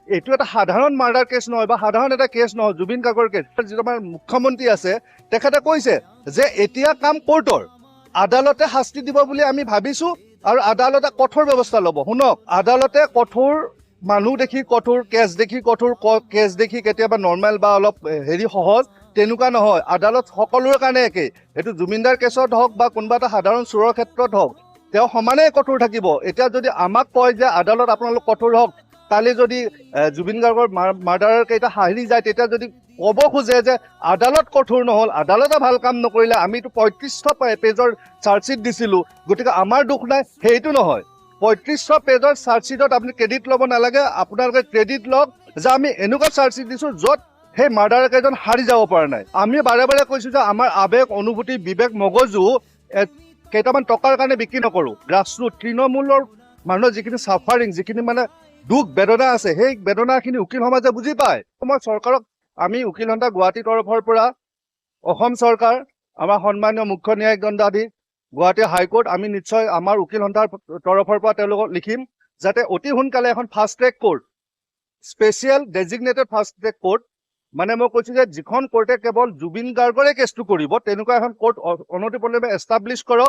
এইটো এটা সাধাৰণ মাৰ্ডাৰ কেছ নহয় বা সাধাৰণ এটা কেছ নহয়। জুবিন গাৰ্গৰ কেছ, যিটো আমাৰ মুখ্যমন্ত্ৰী আছে তেখেতে কৈছে যে এতিয়া কাম কোৰ্টৰ, আদালতে শাস্তি দিব বুলি আমি ভাবিছো আৰু আদালতে কঠোৰ ব্যৱস্থা ল'ব। শুনক, আদালতে কঠোৰ মানুহ দেখি কঠোৰ, কেছ দেখি কঠোৰ, কেছ দেখি কেতিয়াবা নৰ্মেল বা অলপ সহজ, তেনেকুৱা নহয়। আদালত সকলোৰে কাৰণে একেই। এইটো জুবিনদাৰ কেছত হওক বা কোনোবা এটা সাধাৰণ চোৰৰ ক্ষেত্ৰত হওক, তেওঁ সমানেই কঠোৰ থাকিব। এতিয়া যদি আমাক কয় যে আদালত আপোনালোক কঠোৰ হওক, কালি যদি জুবিন গাৰ্গৰ মাৰ্ডাৰৰ কেইটা হাৰি যায়, তেতিয়া যদি ক'ব খোজে যে আদালত কঠোৰ নহ'ল, আদালতে ভাল কাম নকৰিলে, আমিতো 3500 পেজৰ চাৰ্জশ্বিট দিছিলো, গতিকে আমাৰ দুখ নাই, সেইটো নহয়। 3500 পেজৰ চাৰ্জশ্বিটত আপুনি ক্ৰেডিট ল'ব নালাগে। আপোনালোকে ক্ৰেডিট লওক যে আমি এনেকুৱা চাৰ্জশ্বিট দিছো য'ত সেই মাৰ্ডাৰ কেইজন হাৰি যাব পৰা নাই। আমি বাৰে বাৰে কৈছো যে আমাৰ আৱেগ, অনুভূতি, বিবেক, মগজু কেইটামান টকাৰ কাৰণে বিক্ৰী নকৰো। গ্ৰাছৰুট তৃণমূলৰ মানুহৰ যিখিনি চাফাৰিং, যিখিনি মানে দুখ বেদনা আছে, সেই বেদনাখিনি উকিল সমাজে বুজি পায়। মই চৰকাৰক, আমি উকিল সন্থা গুৱাহাটীৰ তৰফৰ পৰা অসম চৰকাৰ, আমাৰ সন্মানীয় মুখ্য ন্যায়িক দণ্ডাধীশ, গুৱাহাটী হাইকোৰ্ট, আমি নিশ্চয় আমাৰ উকিল সন্থাৰ তৰফৰ পৰা তেওঁলোকক লিখিম যাতে অতি সোনকালে এখন fast track court, special designated fast track court, মানে মই কৈছো যে যিখন কোৰ্টে কেৱল জুবিন গাৰ্গৰে কেছটো কৰিব, তেনেকুৱা এখন কোৰ্ট অনতিপলমে এষ্টাব্লিছ কৰক।